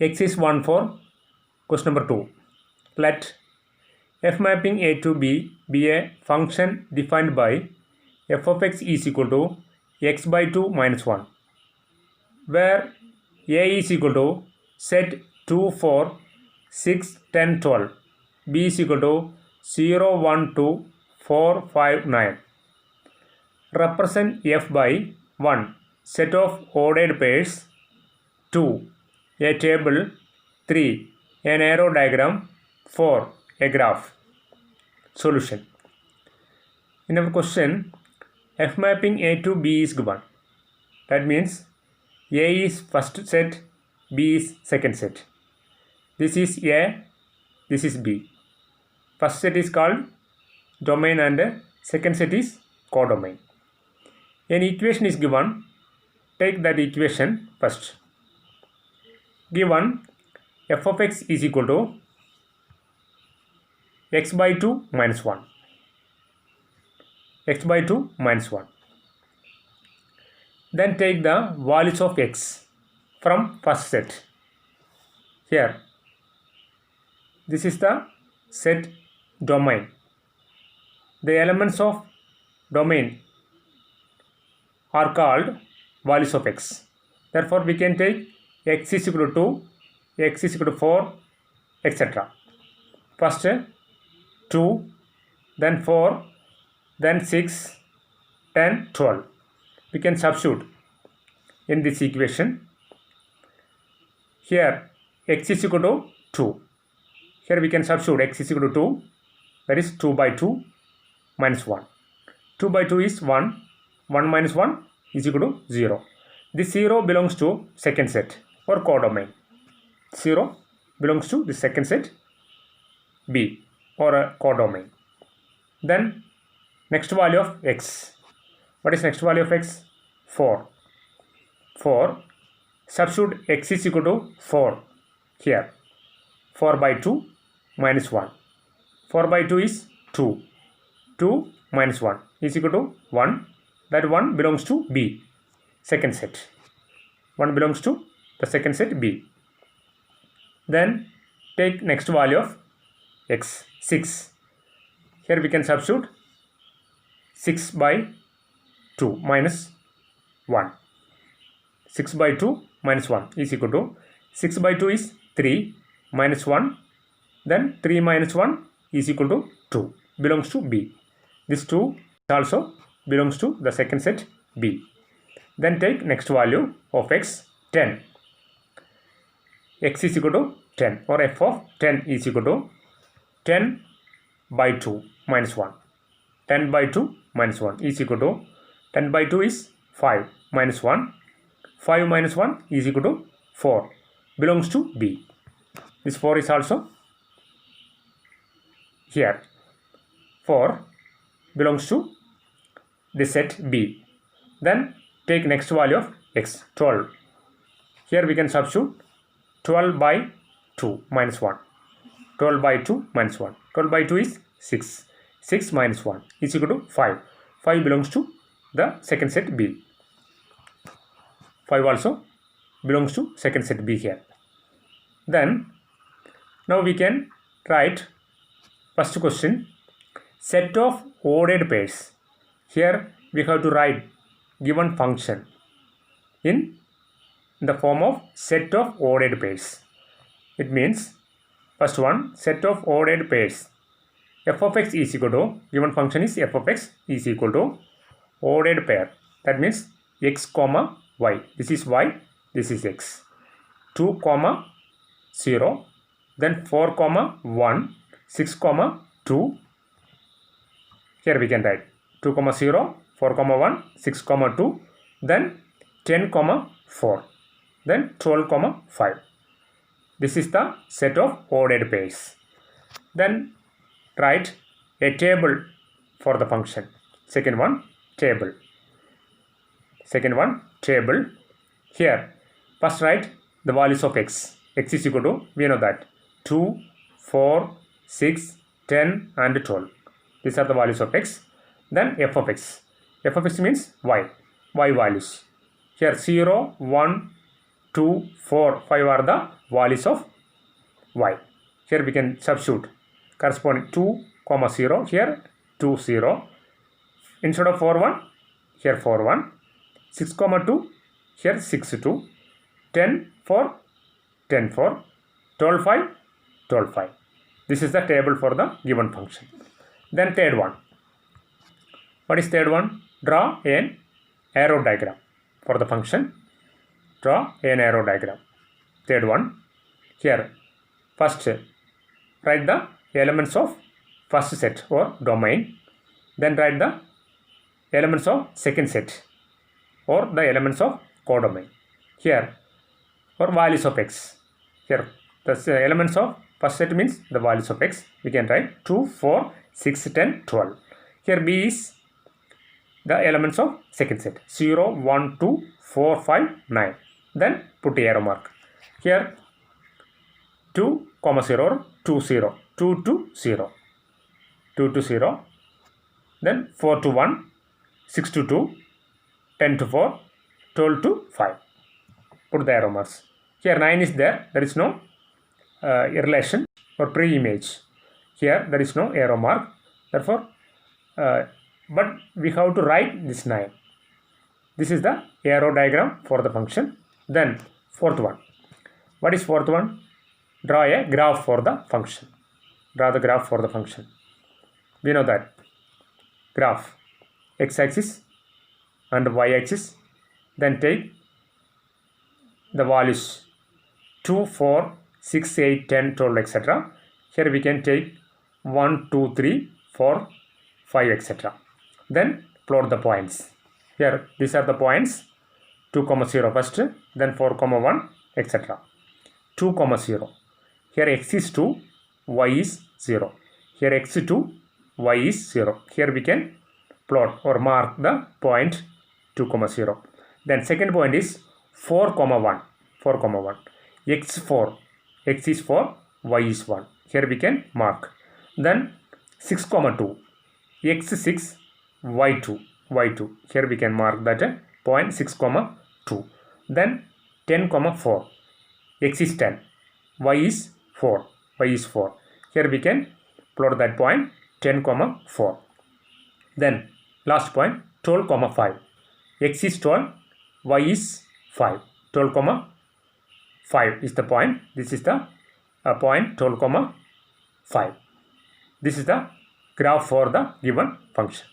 X is 1 for question number 2. Let f mapping a to b be a function defined by f of x is equal to x by 2 minus 1, where a is equal to set 2, 4, 6, 10, 12, b is equal to 0, 1, 2, 4, 5, 9. Represent f by 1. Set of ordered pairs, 2. A table, 3. An arrow diagram, 4. A graph. Solution. In our question, f mapping a to b is given. That means a is first set, b is second set. This is a, this is b. First set is called domain and second set is codomain. An equation is given. Take that equation first. Given f of x is equal to x by 2 minus 1. X by 2 minus 1. Then take the values of x from first set. Here, this is the set domain. The elements of domain are called values of x. Therefore, we can take x is equal to 2, x is equal to 4, etc. First 2, then 4, then 6, 10, 12. We can substitute in this equation. Here x is equal to 2. Here we can substitute x is equal to 2. That is 2 by 2 minus 1. 2 by 2 is 1. 1 minus 1 is equal to 0. This 0 belongs to second set or codomain. 0 belongs to the second set B or a codomain. Then next value of x. What is next value of x? 4. 4. Substitute x is equal to 4 here. 4 by 2 minus 1. 4 by 2 is 2. 2 minus 1 is equal to 1. That 1 belongs to B, second set. 1 belongs to the second set B. Then take next value of x, 6. Here we can substitute 6 by 2 minus 1. 6 by 2 minus 1 is equal to 6 by 2 is 3 minus 1. Then 3 minus 1 is equal to 2, belongs to B. This 2 also belongs to the second set B. Then take next value of x, 10. X is equal to 10 or f of 10 is equal to 10 by 2 minus 1. 10 by 2 minus 1 is equal to 10 by 2 is 5 minus 1. 5 minus 1 is equal to 4, belongs to B. This 4 is also here. 4 belongs to the set B. Then take next value of x, 12. Here we can substitute 12 by 2 minus 1. 12 by 2 minus 1. 12 by 2 is 6. 6 minus 1 is equal to 5. 5 belongs to the second set B. 5 also belongs to second set B here. Then now we can write first question, set of ordered pairs. Here we have to write given function in the form of set of ordered pairs. It means first one, set of ordered pairs. F of x is equal to, given function is f of x is equal to ordered pair. That means x comma y. This is y, this is x. 2 comma 0, then 4 comma 1, 6 comma 2. Here we can write 2 comma 0, 4 comma 1, 6 comma 2, then 10 comma 4, then 12 comma 5. This is the set of ordered pairs. Then write a table for the function. Second one, table. Second one, table. Here, first write the values of x. X is equal to, we know that, 2, 4, 6, 10 and 12. These are the values of x. Then f of x. F of x means y. Y values. Here 0, 1, 2, 4, 5 are the values of y. Here we can substitute corresponding 2, 0, here 2, 0. Instead of 4, 1, here 4, 1. 6, 2, here 6, 2. 10, 4, 10, 4. 12, 5, 12, 5. This is the table for the given function. Then third one. What is third one? Draw an arrow diagram for the function. Draw an arrow diagram. Third one. Here, first write the elements of first set or domain. Then write the elements of second set or the elements of codomain. Here, or values of x. Here, the elements of first set means the values of x. We can write 2, 4, 6, 10, 12. Here B is the elements of second set 0, 1, 2, 4, 5, 9. Then put the arrow mark. Here 2, 0 or 2, 0. 2 to 0. 2 to 0. Then 4 to 1, 6 to 2, 10 to 4, 12 to 5. Put the arrow marks. Here 9 is there. There is no relation or pre-image. Here there is no arrow mark. Therefore, but we have to write this 9. This is the arrow diagram for the function. Then fourth one. What is fourth one? Draw a graph for the function. Draw the graph for the function. We know that graph x-axis and y-axis. Then take the values 2, 4, 6, 8, 10, 12, etc. Here we can take 1, 2, 3, 4, 5, etc. Then plot the points. Here these are the points 2, 0 first, then 4, 1, etc. 2, 0. Here x is 2, y is 0. Here x is 2, y is 0. Here we can plot or mark the point 2, 0. Then second point is 4, 1. 4, 1. X 4. X is 4, y is 1. Here we can mark. Then 6, 2. X 6, y 2. Y 2. Here we can mark that point 6, 2. Then 10, 4. X is 10. Y is 4. Y is 4. Here we can plot that point 10, 4. Then last point 12, 5. X is 12. Y is 5. 12, 5 is the point. This is the point 12, 5. This is the graph for the given function.